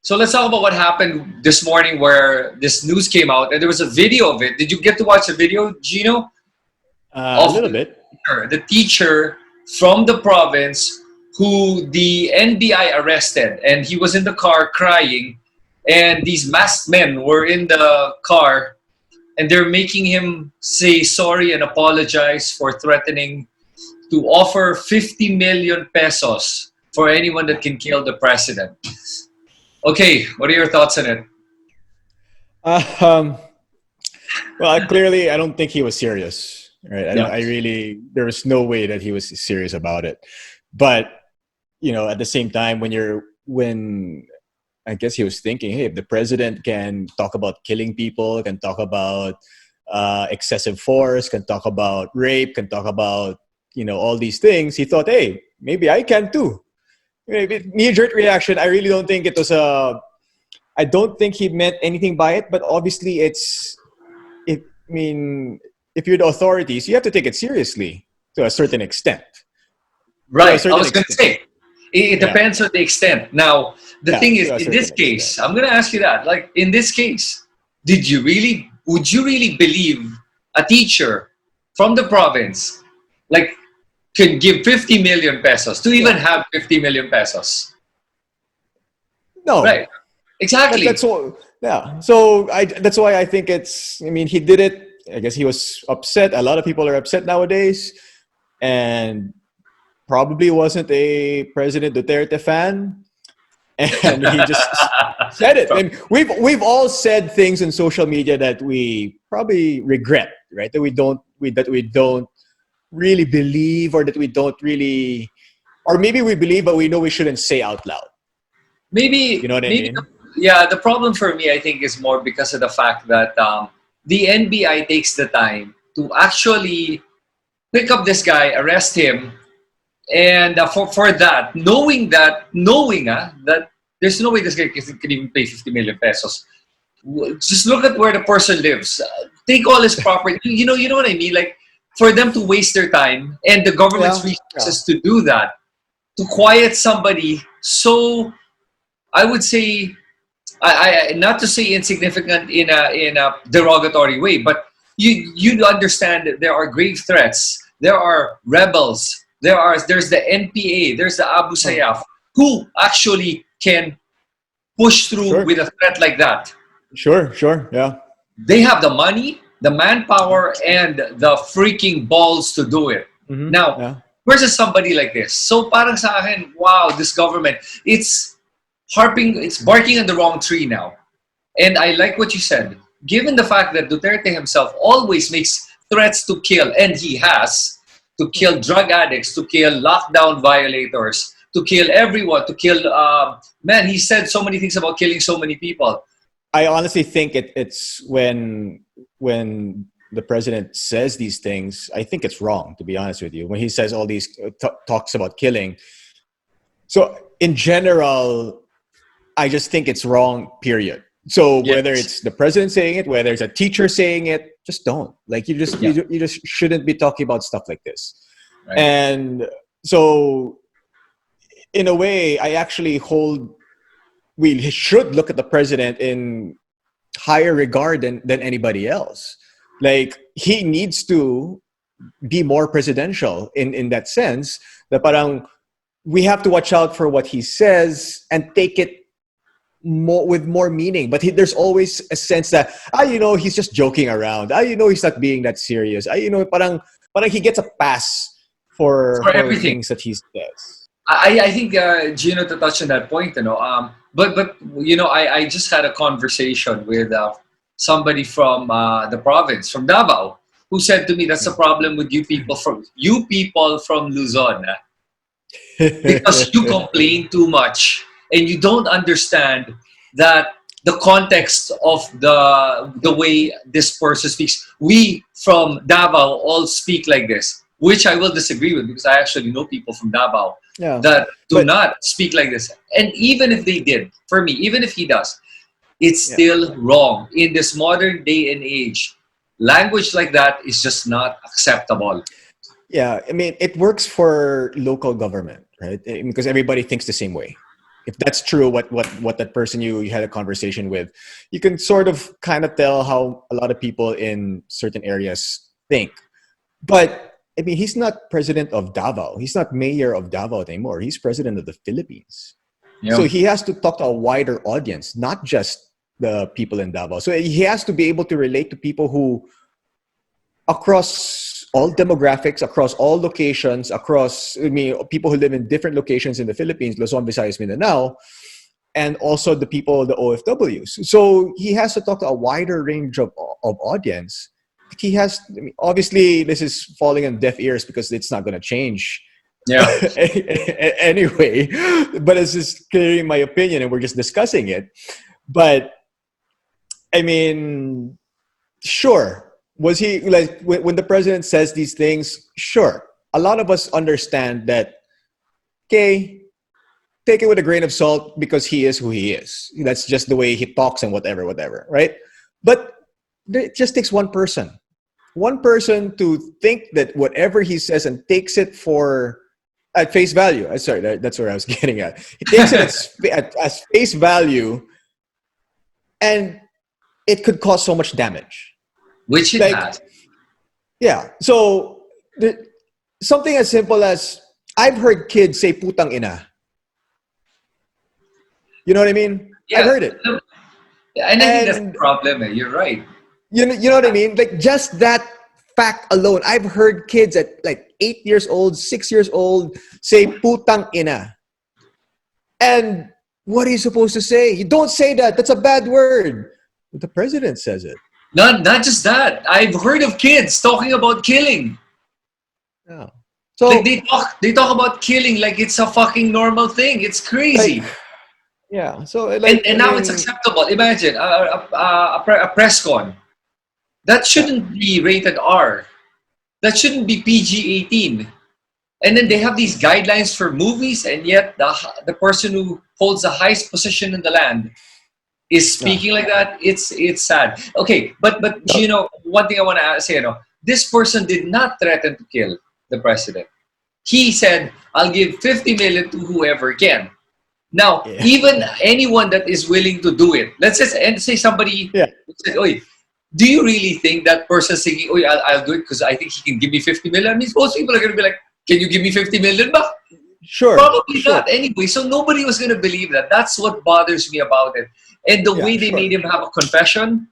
So let's talk about what happened this morning where this news came out and there was a video of it. Did you get to watch the video, Gino? A Of little bit. the teacher from the province who the NBI arrested, and he was in the car crying, and these masked men were in the car, and they're making him say sorry and apologize for threatening to offer 50 million pesos for anyone that can kill the president. Okay, what are your thoughts on it? Uh, um, well, clearly, I don't think he was serious. Right? Yeah. There was no way that he was serious about it. But at the same time, when I guess he was thinking, hey, if the president can talk about killing people, can talk about excessive force, can talk about rape, can talk about all these things, he thought, hey, maybe I can too. Maybe knee-jerk reaction. I really don't think it was a. I don't think he meant anything by it, but obviously if you're the authorities, you have to take it seriously to a certain extent. Right. I was going to say, it depends on the extent. Now, the thing is, to a in this certain case, extent. I'm going to ask you that. Like, in this case, would you really believe a teacher from the province, like, can give 50 million pesos to even have 50 million pesos? No. Right. Exactly. That's all. Yeah. So that's why I think it's. I mean, he did it. I guess he was upset. A lot of people are upset nowadays, and probably wasn't a President Duterte fan, and he just said it. And we've all said things in social media that we probably regret, right? That we don't really believe, or that we don't really, or maybe we believe but we know we shouldn't say out loud. Maybe, You know what I maybe, mean? the problem for me, I think, is more because of the fact that the NBI takes the time to actually pick up this guy, arrest him, and for that, knowing that there's no way this guy can even pay 50 million pesos. Just look at where the person lives. Take all his property. You know what I mean? Like, for them to waste their time and the government's resources to do that, to quiet somebody so, I would say, I not to say insignificant in a derogatory way, but you understand that there are grave threats. There are rebels. There's the NPA. There's the Abu Sayyaf who actually can push through with a threat like that. Sure, yeah. They have the money, the manpower, and the freaking balls to do it. Mm-hmm. Now, versus somebody like this. So parang sa akin, wow, this government, it's barking on the wrong tree now. And I like what you said. Given the fact that Duterte himself always makes threats to kill, and he has, to kill drug addicts, to kill lockdown violators, to kill everyone, to kill, he said so many things about killing so many people. I honestly think it's when the president says these things, I think it's wrong, to be honest with you. When he says all these talks about killing. So in general, I just think it's wrong, period. So whether it's the president saying it, whether it's a teacher saying it, just don't. Like, you just shouldn't be talking about stuff like this. Right. And so in a way, I actually we should look at the president in higher regard than anybody else. Like, he needs to be more presidential in that sense. That parang we have to watch out for what he says and take it with more meaning. But there's always a sense that he's just joking around. He's not being that serious. Parang he gets a pass for everything things that he says. I think Gino, to touch on that point, but I just had a conversation with somebody from the province, from Davao, who said to me, that's the problem with you people from Luzon, because you complain too much and you don't understand that the context of the way this person speaks. We from Davao all speak like this, which I will disagree with, because I actually know people from Davao that do not speak like this. And even if they did, for me, even if he does, it's still wrong. In this modern day and age, language like that is just not acceptable. Yeah, I mean, it works for local government, right? Because everybody thinks the same way. if that's true, what that person you had a conversation with, you can sort of kind of tell how a lot of people in certain areas think. But I mean, he's not president of Davao. He's not mayor of Davao anymore. He's president of the Philippines. So Yeah. he has to talk to a wider audience, not just the people in Davao. So he has to be able to relate to people who, across all demographics, across all locations, across, I mean, people who live in different locations in the Philippines, Luzon, Visayas, Mindanao, and also the people, the OFWs. So he has to talk to a wider range of audience. He has, I mean, obviously, this is falling on deaf ears because it's not going to change Yeah. anyway. But it's just clearly my opinion, and we're just discussing it. But I mean, sure. Was he like when the president says these things? Sure. A lot of us understand that. Okay, take it with a grain of salt because he is who he is. That's just the way he talks and whatever, right? But it just takes one person to think that whatever he says and takes it for at face value. Sorry, that's where I was getting at. He takes it as face value, and it could cause so much damage. Which it Like, has. yeah. So something as simple as I've heard kids say "putang ina." You know what I mean? I've Yeah. heard it, And I think that's the and problem. You're right. you know what I mean? Like, just that fact alone, I've heard kids at like 8 years old, 6 years old say "putang ina," and what are you supposed to say? You don't say that. That's a bad word. But the president says it. Not just that. I've heard of kids talking about killing. Yeah. Like So, they talk about killing like it's a fucking normal thing. It's like, crazy. yeah. So, And like, I now it's mean, acceptable. Imagine a press con. That yeah, shouldn't be rated R. That shouldn't be PG-18. And then they have these guidelines for movies, and yet the person who holds the highest position in the land is yeah. speaking like that. It's sad. Okay, but No, you know, one thing I want to say, this person did not threaten to kill the president. He said, "I'll give 50 million to whoever can." Now, yeah, even anyone that is willing to do it, let's just and say somebody yeah. said, "Oy, do you really think that person's thinking, oh, I'll do it because I think he can give me 50 million?" I mean, most people are going to be like, "Can you give me 50 million ba?" Sure, Probably sure. not anyway. So nobody was going to believe that. That's what bothers me about it. And the Yeah, way they sure. made him have a confession,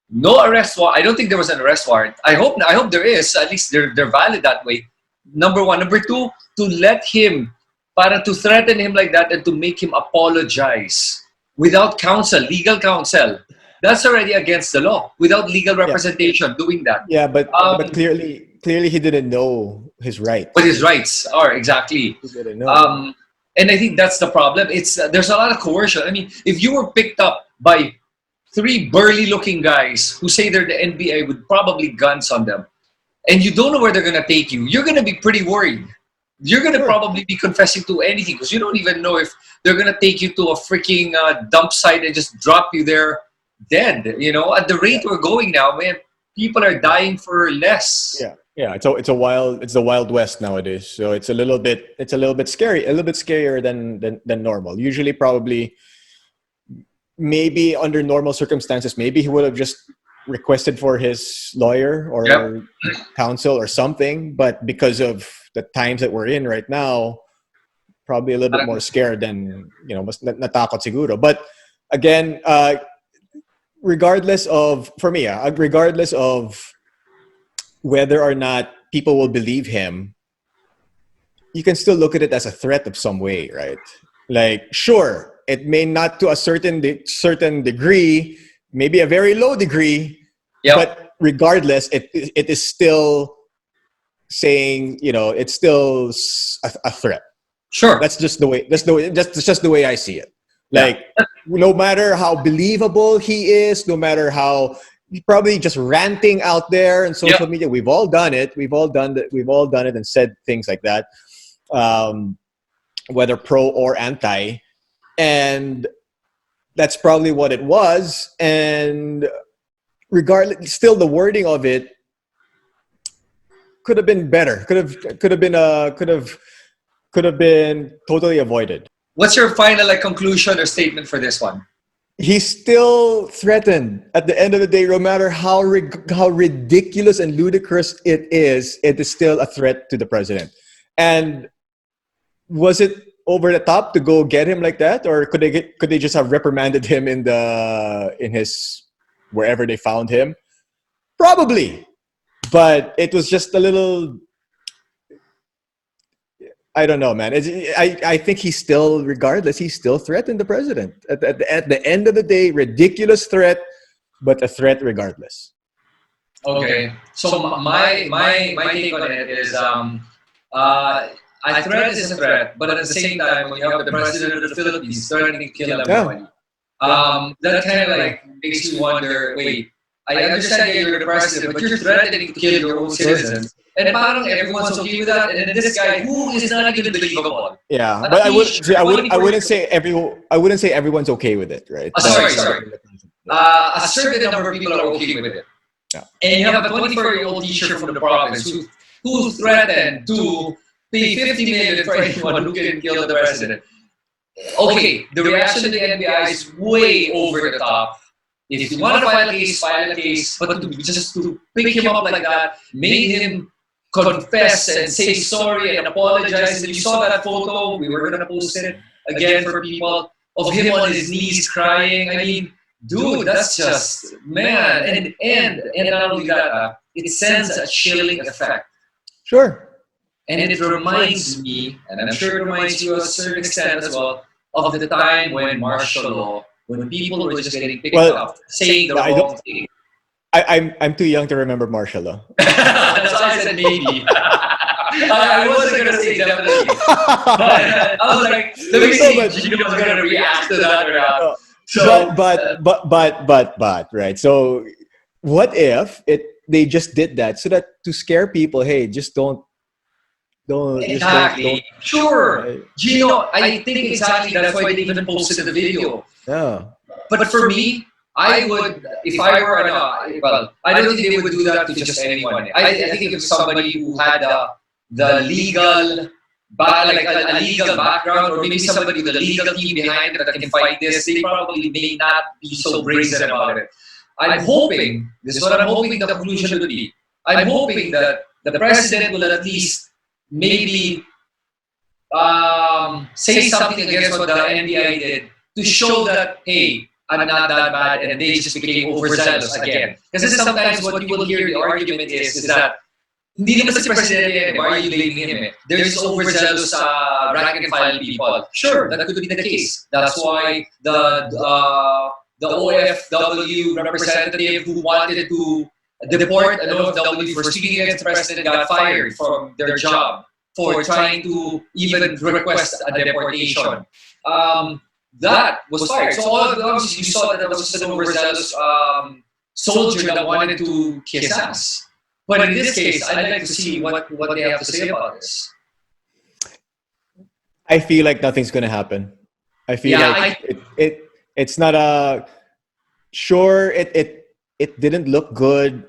no arrest warrant. I don't think there was an arrest warrant. I hope there is. At least they're valid that way. Number one. Number two, to let him, para to threaten him like that and to make him apologize without counsel, legal counsel. That's already against the law. Without legal Yeah, representation, doing that. yeah. But Um, clearly he didn't know his what rights. his rights are exactly. He didn't know. Um, and I think that's the problem. It's there's a lot of coercion. I mean, if you were picked up by three burly-looking guys who say they're the NBA with probably guns on them, and you don't know where they're gonna take you, you're gonna be pretty worried. You're gonna Sure. probably be confessing to anything because you don't even know if they're gonna take you to a freaking dump site and just drop you there dead. You know, at the Yeah, rate we're going now, man, people are yeah, dying for less. yeah, yeah. It's the wild west nowadays. So it's a little bit scary, a little bit scarier than normal. Usually, probably, maybe under normal circumstances, maybe he would have just requested for his lawyer Yep. or counsel or something. But because of the times that we're in right now, probably a little bit more scared than, mas natakot siguro. But again, regardless of, for me, regardless of whether or not people will believe him, you can still look at it as a threat of some way, right? Like, sure, it may not to a certain degree, maybe a very low degree, Yep. but regardless, it is still saying, it's still a threat. Sure. That's just the way. That's just the way I see it. Yeah. Like, no matter how believable he is, no matter how he's probably just ranting out there in social Yep. media. We've all done it. We've all done it. We've all done it and said things like that, whether pro or anti, and that's probably what it was. And regardless, still the wording of it could have been better. Could have been totally avoided. What's your final conclusion or statement for this one? He's still threatened. At the end of the day, no matter how ridiculous and ludicrous it is still a threat to the president. And was it over the top to go get him like that, or could they just have reprimanded him in his wherever they found him? Probably, but it was just a little. I don't know, man. I think he's still, regardless, he's still threatened the president. At the end of the day, ridiculous threat, but a threat regardless. Okay. So my take on it is a threat is a threat, but at the same time, when you have the president of the Philippines threatening to kill everybody, that kind of like makes you wonder. Wait, I understand that you're the president, but you're threatening to kill your own citizens. And parang everyone's okay with that, and then this guy who is not even believable. Yeah, but I wouldn't say everyone's okay with it, right? Sorry. A certain number of people are okay with it. Yeah. And you have a 24-year-old teacher from the province who threatened to pay 50 million for anyone who can kill the president. Okay, the reaction of the NBI is way over the top. If you want to file a case, but to pick him up like that, made him confess and say sorry and apologize. And you saw that photo, we were going to post it again for people, of him on his knees crying. I mean, dude, that's just, man. And not only that, it sends a chilling effect. Sure. And it reminds me, and I'm sure it reminds you to a certain extent as well, of the time when martial law, when people were just getting picked up, saying the wrong thing. I'm too young to remember martial law. That's why I said maybe. I wasn't gonna say definitely. But I was like, let me see if Gino's gonna react to that or not. So, but right. So what if they just did that so that to scare people? Hey, just don't. Exactly. Don't. Sure. Right. Gino, I think exactly that's why they even posted the video. Yeah. But for me, I would, if I were, well, I don't think they would do that to just anyone. I think if somebody who had the legal, like a legal background, or maybe somebody with a legal team behind them that can fight this, they probably may not be so brazen about it. I'm hoping, this is what I'm hoping the conclusion would be. I'm hoping that the president will at least maybe say something against what the NBI did to show that, hey, I'm not that bad, and they just became overzealous again. Because sometimes what you will hear the argument is that hindi naman si Presidente yan, why are you blaming him? There's overzealous rank and file people. Sure, that could be the case. That's why the OFW representative who wanted to deport an OFW for speaking against the president got fired from their job for trying to even request a deportation. That was fired. So obviously you saw that there was an overzealous soldier that wanted to kiss ass. But in this case, I'd like to see what they have to say about this. I feel like nothing's gonna happen. I feel it's not a sure. It didn't look good.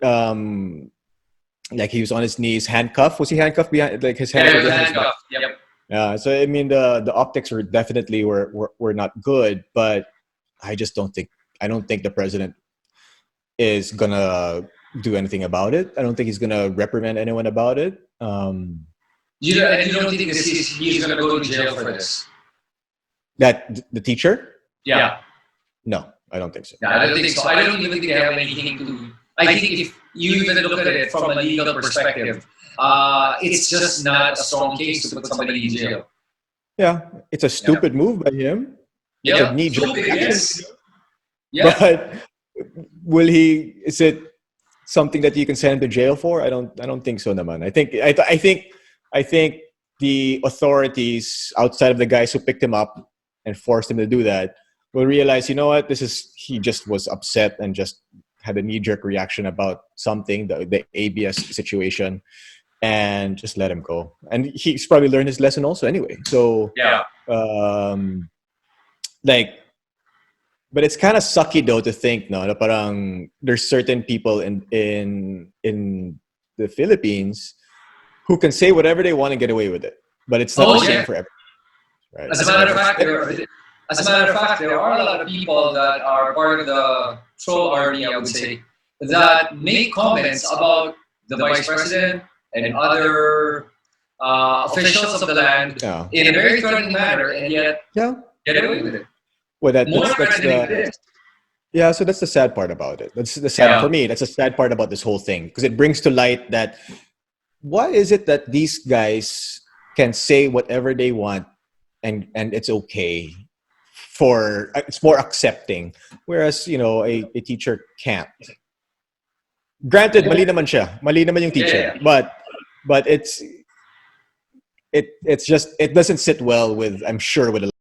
Like he was on his knees, handcuffed. Was he handcuffed behind? Like his hands? Yeah, he was handcuffed. Yep. Yeah, so I mean the optics were definitely were not good, but I don't think the president is gonna do anything about it. I don't think he's gonna reprimand anyone about it. You don't think he's gonna go to jail for this? That the teacher? Yeah. No, I don't think so. Yeah, I don't think so. I don't even think they have anything to. I think if you even look at it from a legal perspective, it's just not a strong case to put somebody in jail. Yeah, it's a stupid move by him. Yeah, knee-jerk yes. Yeah. But will he? Is it something that you can send him to jail for? I don't think so, naman. I think the authorities outside of the guys who picked him up and forced him to do that will realize, you know what, he just was upset and just had a knee-jerk reaction about something, the ABS situation, and just let him go. And he's probably learned his lesson also anyway. So yeah, but it's kind of sucky though to think, no, na parang there's certain people in the Philippines who can say whatever they want and get away with it, but it's not the same for everyone. right. As a matter of fact, there are a lot of people that are part of the troll army, I would say, that make comments about the vice president and other officials of the land Yeah. in a very threatening manner, and yet Yeah. get away with it. Well, More that's threatening than the this. yeah. So that's the sad part about it. That's the sad Yeah. for me. That's the sad part about this whole thing because it brings to light that why is it that these guys can say whatever they want and it's okay for it's more accepting, whereas a teacher can't. Granted, mali naman yung teacher, Yeah. but it's just it doesn't sit well with I'm sure with a